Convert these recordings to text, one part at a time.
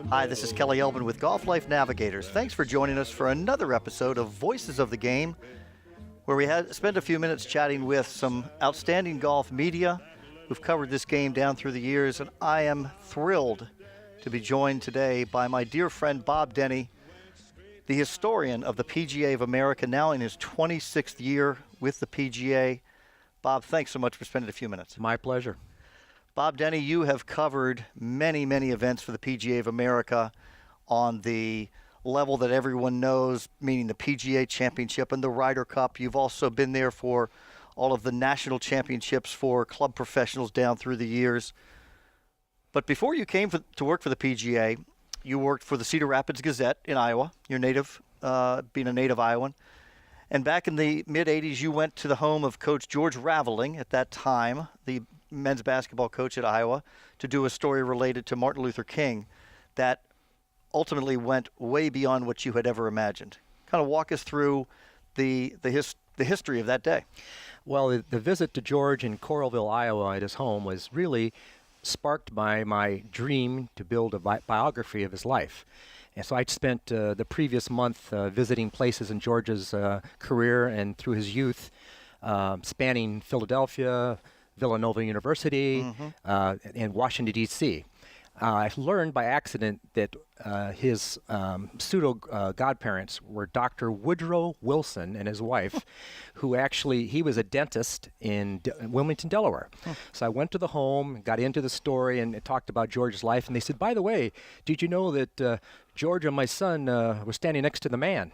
Hi, this is Kelly Elvin with Golf Life Navigators. Thanks for joining us for another episode of Voices of the Game, where we spent a few minutes chatting with some outstanding golf media who've covered this game down through the years, and I am thrilled to be joined today by my dear friend Bob Denney, the historian of the PGA of America, now in his 26th year with the PGA. Bob, thanks so much for spending a few minutes. My pleasure. Bob Denney, you have covered many, many events for the PGA of America on the level that everyone knows, meaning the PGA Championship and the Ryder Cup. You've also been there for all of the national championships for club professionals down through the years. But before you came to work for the PGA, you worked for the Cedar Rapids Gazette in Iowa, your native, being a native Iowan. And back in the mid-'80s, you went to the home of Coach George Raveling, at that time, the men's basketball coach at Iowa, to do a story related to Martin Luther King that ultimately went way beyond what you had ever imagined. Kind of walk us through the history of that day. Well, the visit to George in Coralville, Iowa, at his home was really sparked by my dream to build a biography of his life. And so I'd spent the previous month visiting places in George's career and through his youth, spanning Philadelphia, Villanova University, and Washington, D.C. I learned by accident that his pseudo-godparents were Dr. Woodrow Wilson and his wife, who actually, he was a dentist in Wilmington, Delaware. So I went to the home, got into the story, and it talked about George's life. And they said, by the way, did you know that George and my son were standing next to the man?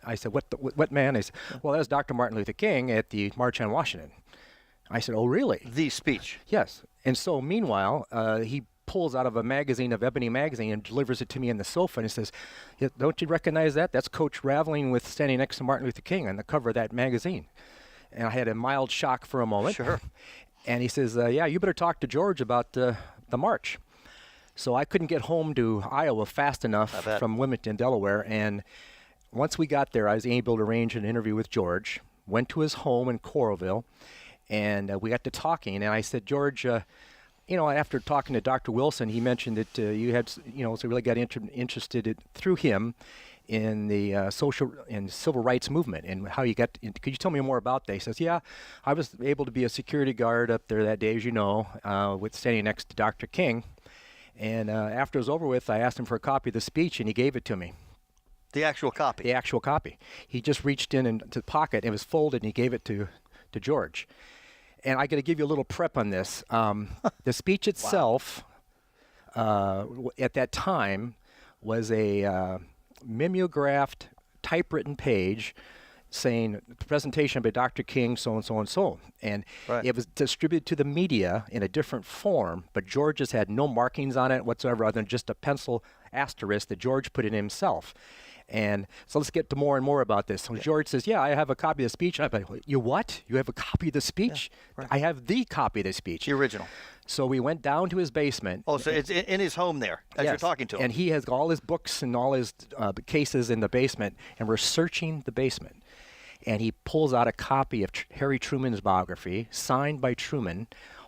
I said, what man? They said, well, that was Dr. Martin Luther King at the March on Washington. I said, oh, really? The speech. Yes. And so, meanwhile, he pulls out of a magazine, of Ebony magazine, and delivers it to me on the sofa, and he says, don't you recognize that? That's Coach Raveling with standing next to Martin Luther King on the cover of that magazine. And I had a mild shock for a moment. Sure. And he says, yeah, you better talk to George about the march. So I couldn't get home to Iowa fast enough from Wilmington, Delaware, and once we got there, I was able to arrange an interview with George, went to his home in Coralville, and we got to talking, and I said, George, after talking to Dr. Wilson, he mentioned that you had, so really got interested through him in the social and civil rights movement and how you got. Could you tell me more about that? He says, yeah, I was able to be a security guard up there that day, as you know, with standing next to Dr. King. And after it was over with, I asked him for a copy of the speech, and he gave it to me. The actual copy? The actual copy. He just reached into the pocket, and it was folded, and he gave it to George. And I got to give you a little prep on this. The speech itself, at that time, was a mimeographed, typewritten page saying the presentation by Dr. King, so and so and so. And it was distributed to the media in a different form, but George just had no markings on it whatsoever other than just a pencil asterisk that George put in himself. And so let's get to more and more about this. So George says, yeah, I have a copy of the speech. And I'm like, you what? You have a copy of the speech? Yeah, right. I have the copy of the speech. The original. So we went down to his basement. Oh, so it's in his home there as you're talking to him. And he has all his books and all his cases in the basement, and we're searching the basement. And he pulls out a copy of Harry Truman's biography, signed by Truman,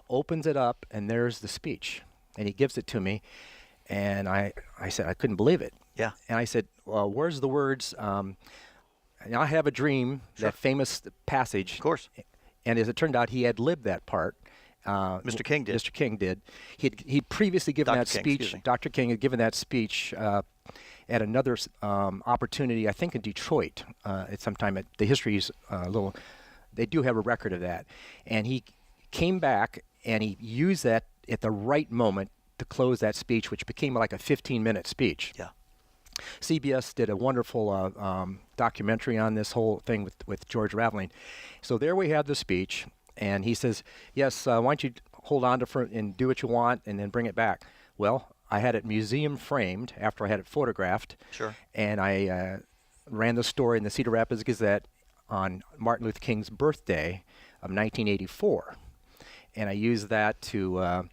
opens it up, and there's the speech. And he gives it to me. And I said, I couldn't believe it. Yeah. And I said, well, where's the words, I have a dream, that famous passage. Of course. And as it turned out, he had lived that part. Mr. King did. Mr. King did. He'd previously given that speech. Dr. King had given that speech at another opportunity, I think in Detroit, at some time. The history's they do have a record of that. And he came back and he used that at the right moment to close that speech, which became like a 15-minute speech. Yeah. CBS did a wonderful documentary on this whole thing with George Raveling. So there we have the speech, and he says, yes, why don't you hold on to it and do what you want and then bring it back. Well, I had it museum framed after I had it photographed. Sure. And I ran the story in the Cedar Rapids Gazette on Martin Luther King's birthday of 1984. And I used that to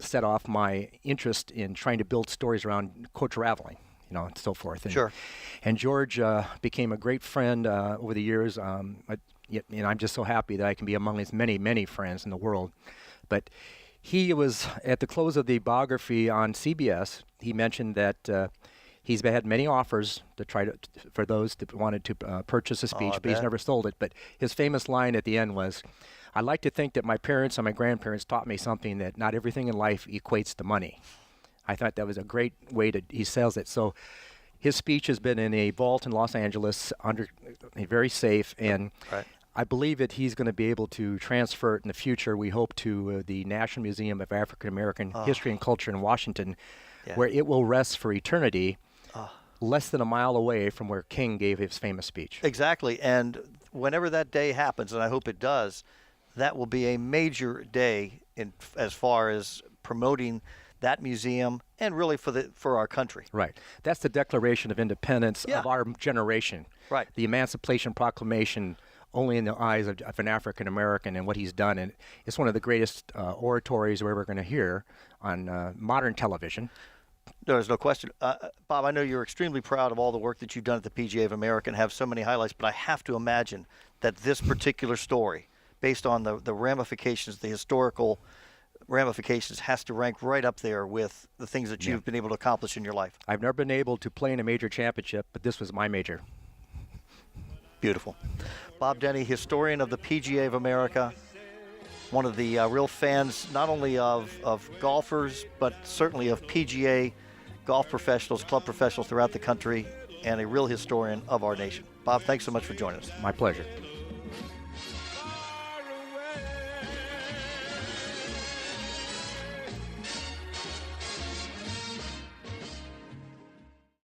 set off my interest in trying to build stories around Coach Raveling, and so forth. And, sure. And George became a great friend over the years. And I'm just so happy that I can be among his many, many friends in the world. But He was at the close of the biography on CBS. He mentioned that he's had many offers to try to for those that wanted to purchase a speech, but he's never sold it. But his famous line at the end was, "I like to think that my parents and my grandparents taught me something that not everything in life equates to money." I thought that was a great way he sells it. So his speech has been in a vault in Los Angeles, very safe, and Right. I believe that he's going to be able to transfer it in the future, we hope, to the National Museum of African American History and Culture in Washington, where it will rest for eternity, less than a mile away from where King gave his famous speech. Exactly. And whenever that day happens, and I hope it does, that will be a major day as far as promoting that museum and really for our country. Right. That's the Declaration of Independence of our generation. Right. The Emancipation Proclamation, only in the eyes of an African American, and what he's done. And it's one of the greatest oratories we're ever going to hear on modern television. There's no question. Bob, I know you're extremely proud of all the work that you've done at the PGA of America and have so many highlights, but I have to imagine that this particular story, based on the ramifications, the historical ramifications, has to rank right up there with the things that you've been able to accomplish in your life. I've never been able to play in a major championship, but this was my major. Beautiful. Bob Denney, historian of the PGA of America, one of the real fans not only of golfers, but certainly of PGA golf professionals, club professionals throughout the country, and a real historian of our nation. Bob, thanks so much for joining us. My pleasure.